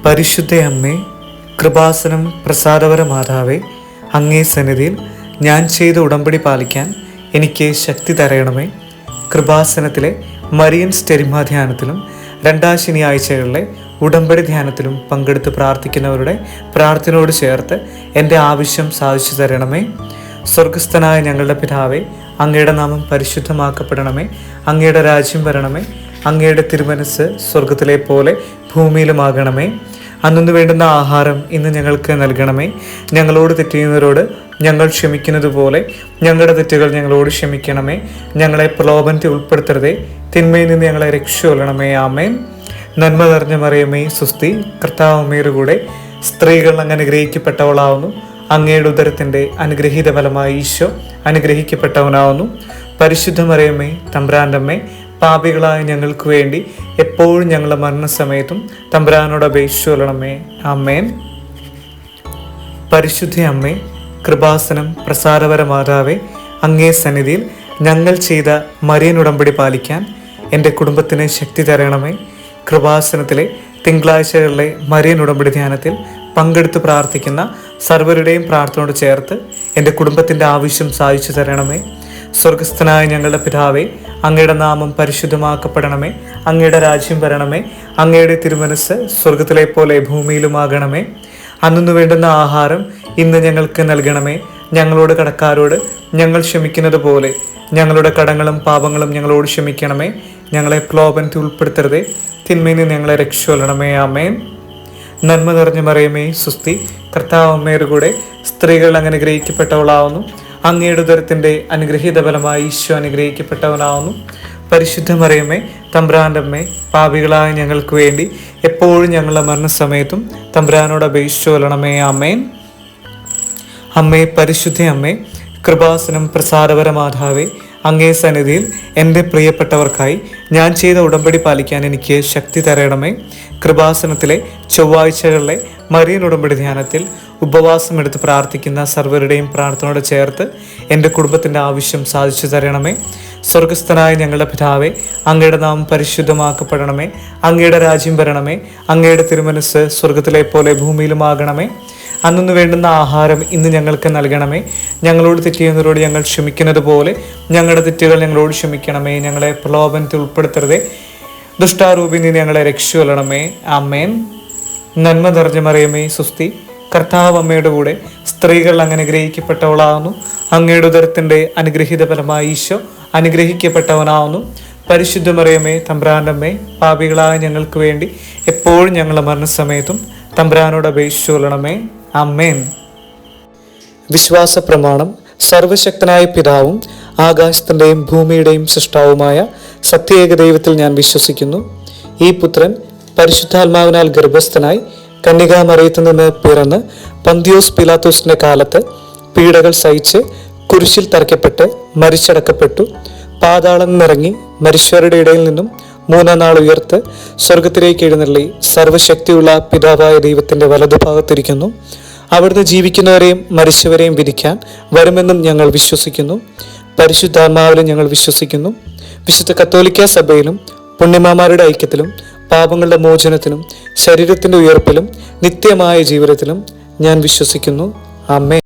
പരിശുദ്ധ അമ്മേ, കൃപാസനം പ്രസാദപര മാതാവേ, അങ്ങേ സന്നിധിയിൽ ഞാൻ ചെയ്ത ഉടമ്പടി പാലിക്കാൻ എനിക്ക് ശക്തി തരയണമേ. കൃപാസനത്തിലെ മരിയൻ സ്റ്റെരിമ ധ്യാനത്തിലും രണ്ടാം ശനിയാഴ്ചകളിലെ ഉടമ്പടി ധ്യാനത്തിലും പങ്കെടുത്ത് പ്രാർത്ഥിക്കുന്നവരുടെ പ്രാർത്ഥനയോട് ചേർത്ത് എൻ്റെ ആവശ്യം സാധിച്ചു തരണമേ. സ്വർഗസ്ഥനായ ഞങ്ങളുടെ പിതാവേ, അങ്ങയുടെ നാമം പരിശുദ്ധമാക്കപ്പെടണമേ. അങ്ങയുടെ രാജ്യം വരണമേ. അങ്ങയുടെ തിരുമനസ് സ്വർഗത്തിലെ പോലെ ഭൂമിയിലുമാകണമേ. അന്നു വേണ്ടുന്ന ആഹാരം ഇന്ന് ഞങ്ങൾക്ക് നൽകണമേ. ഞങ്ങളോട് തെറ്റിയുന്നവരോട് ഞങ്ങൾ ക്ഷമിക്കുന്നത് പോലെ ഞങ്ങളുടെ തെറ്റുകൾ ഞങ്ങളോട് ക്ഷമിക്കണമേ. ഞങ്ങളെ പ്രലോഭനത്തിൽ ഉൾപ്പെടുത്തരുതേ, തിന്മയിൽ നിന്ന് ഞങ്ങളെ രക്ഷകൊള്ളണമേ. ആമേൻ. നന്മ നിറഞ്ഞ മറിയമേ, സുസ്തി, കർത്താവ് അങ്ങയുടെ കൂടെ, സ്ത്രീകൾ അങ്ങ് അനുഗ്രഹിക്കപ്പെട്ടവളാവുന്നു. അങ്ങയുടെ ഉദരത്തിൻ്റെ അനുഗ്രഹീത ഫലമായി ഈശോ അനുഗ്രഹിക്കപ്പെട്ടവനാവുന്നു. പരിശുദ്ധ മറിയമേ, തമ്പുരാൻ്റെ അമ്മേ, പാപികളായ ഞങ്ങൾക്ക് വേണ്ടി എപ്പോഴും ഞങ്ങളുടെ മരണസമയത്തും തമ്പുരാനോട് അപേക്ഷിച്ചുകൊള്ളണമേ. ആമേൻ. പരിശുദ്ധ അമ്മേ, കൃപാസനം പ്രസാദപര മാതാവേ, അങ്ങേ സന്നിധിയിൽ ഞങ്ങൾ ചെയ്ത മരിയൻ ഉടമ്പടി പാലിക്കാൻ എൻ്റെ കുടുംബത്തിന് ശക്തി തരണമേ. കൃപാസനത്തിലെ തിങ്കളാഴ്ചകളിലെ മരിയൻ ഉടമ്പടി ധ്യാനത്തിൽ പങ്കെടുത്ത് പ്രാർത്ഥിക്കുന്ന സർവരുടെയും പ്രാർത്ഥനയോട് ചേർത്ത് എൻ്റെ കുടുംബത്തിൻ്റെ ആവശ്യം സാധിച്ചു തരണമേ. സ്വർഗസ്ഥനായ ഞങ്ങളുടെ പിതാവേ, അങ്ങയുടെ നാമം പരിശുദ്ധമാക്കപ്പെടണമേ. അങ്ങയുടെ രാജ്യം വരണമേ. അങ്ങയുടെ തിരുമനസ് സ്വർഗത്തിലെ പോലെ ഭൂമിയിലുമാകണമേ. അന്നു വേണ്ടുന്ന ആഹാരം ഇന്ന് ഞങ്ങൾക്ക് നൽകണമേ. ഞങ്ങളോട് കടക്കാരോട് ഞങ്ങൾ ക്ഷമിക്കുന്നത് പോലെ ഞങ്ങളുടെ കടങ്ങളും പാപങ്ങളും ഞങ്ങളോട് ക്ഷമിക്കണമേ. ഞങ്ങളെ പ്രലോഭനത്തിൽ ഉൾപ്പെടുത്തരുതേ, തിന്മയിൽ നിന്ന് ഞങ്ങളെ രക്ഷകൊള്ളണമേ. ആമേൻ. നന്മ നിറഞ്ഞ മറിയമേ, സുസ്തി, കർത്താവ് അങ്ങയുടെ കൂടെ, സ്ത്രീകൾ അങ്ങ് അനുഗ്രഹിക്കപ്പെട്ടവളാവുന്നു. അങ്ങയുടെ ഉദരത്തിൻ്റെ അനുഗ്രഹീത ഫലമായി ഈശോ അനുഗ്രഹിക്കപ്പെട്ടവനാവുന്നു. പരിശുദ്ധ മറിയമേ, തമ്പുരാൻ്റെ അമ്മേ, പാപികളായ ഞങ്ങൾക്ക് വേണ്ടി എപ്പോഴും ഞങ്ങളുടെ മരണസമയത്തും തമ്പുരാനോട് അപേക്ഷിച്ചുകൊള്ളണമേ. ആമേൻ. അമ്മേ, പരിശുദ്ധ അമ്മേ, കൃപാസനം പ്രസാദപര മാതാവേ, അങ്ങേ സന്നിധിയിൽ എൻ്റെ പ്രിയപ്പെട്ടവർക്കായി ഞാൻ ചെയ്ത ഉടമ്പടി പാലിക്കാൻ എനിക്ക് ശക്തി തരണമേ. കൃപാസനത്തിലെ ചൊവ്വാഴ്ചകളിലെ മരിയൻ ഉടമ്പടി ധ്യാനത്തിൽ ഉപവാസമെടുത്ത് പ്രാർത്ഥിക്കുന്ന സർവരുടെയും പ്രാർത്ഥനയോട് ചേർത്ത് എൻ്റെ കുടുംബത്തിൻ്റെ ആവശ്യം സാധിച്ചു തരണമേ. സ്വർഗസ്ഥനായ ഞങ്ങളുടെ പിതാവേ, അങ്ങയുടെ നാമം പരിശുദ്ധമാക്കപ്പെടണമേ. അങ്ങയുടെ രാജ്യം വരണമേ. അങ്ങയുടെ തിരുമനസ് സ്വർഗത്തിലെ പോലെ ഭൂമിയിലുമാകണമേ. അന്നു വേണ്ടുന്ന ആഹാരം ഇന്ന് ഞങ്ങൾക്ക് നൽകണമേ. ഞങ്ങളോട് തെറ്റിയുന്നവരോട് ഞങ്ങൾ ക്ഷമിക്കുന്നത് പോലെ ഞങ്ങളുടെ തെറ്റുകൾ ഞങ്ങളോട് ക്ഷമിക്കണമേ. ഞങ്ങളെ പ്രലോഭനത്തിൽ ഉൾപ്പെടുത്തരുതേ, ദുഷ്ടാരൂപിൽ നിന്ന് ഞങ്ങളെ രക്ഷകൊള്ളണമേ. ആമേൻ. നന്മ നിറഞ്ഞ മറിയമേ, സുസ്തി, കർത്താവ് അങ്ങയുടെ കൂടെ, സ്ത്രീകൾ അങ്ങ് അനുഗ്രഹിക്കപ്പെട്ടവളാവുന്നു. അങ്ങയുടെ ഉദരത്തിൻ്റെ അനുഗ്രഹീത ഫലമായി ഈശോ അനുഗ്രഹിക്കപ്പെട്ടവനാവുന്നു. പരിശുദ്ധ മറിയമേ, തമ്പുരാൻ്റെ അമ്മേ, പാപികളായ ഞങ്ങൾക്ക് വേണ്ടി എപ്പോഴും ഞങ്ങളുടെ മരണസമയത്തും തമ്പുരാനോട് അപേക്ഷിച്ചുകൊള്ളണമേ. ആമേൻ. വിശ്വാസ പ്രമാണം. സർവശക്തനായ പിതാവും ആകാശത്തിൻ്റെയും ഭൂമിയുടെയും സൃഷ്ടാവുമായ സത്യേക ദൈവത്തിൽ ഞാൻ വിശ്വസിക്കുന്നു. ഈ പുത്രൻ പരിശുദ്ധാത്മാവിനാൽ ഗർഭസ്ഥനായി കന്യകാമറിയത്തിൽ നിന്ന് പിറന്ന് പന്തിയോസ് പിലാത്തോസിന്റെ കാലത്ത് പീഡകൾ സഹിച്ച് കുരിശിൽ തറയ്ക്കപ്പെട്ട് മരിച്ചടക്കപ്പെട്ടു. പാതാളം നിറങ്ങി മരിച്ചവരുടെ ഇടയിൽ നിന്നും മൂന്നാം നാൾ ഉയർത്ത് സ്വർഗത്തിലേക്ക് എഴുന്നള്ളി സർവശക്തിയുള്ള പിതാവായ ദൈവത്തിന്റെ വലതുഭാഗത്തിരിക്കുന്നു. അവിടുന്ന് ജീവിക്കുന്നവരെയും മരിച്ചവരെയും വിധിക്കാൻ വരുമെന്നും ഞങ്ങൾ വിശ്വസിക്കുന്നു. പരിശുദ്ധാത്മാവിലും ഞങ്ങൾ വിശ്വസിക്കുന്നു. വിശുദ്ധ കത്തോലിക്ക സഭയിലും പുണ്യമാന്മാരുടെ ഐക്യത്തിലും പാപങ്ങളുടെ മോചനത്തിനും ശരീരത്തിന്റെ ഉയർപ്പിലും നിത്യമായ ജീവിതത്തിലും ഞാൻ വിശ്വസിക്കുന്നു. ആമേൻ.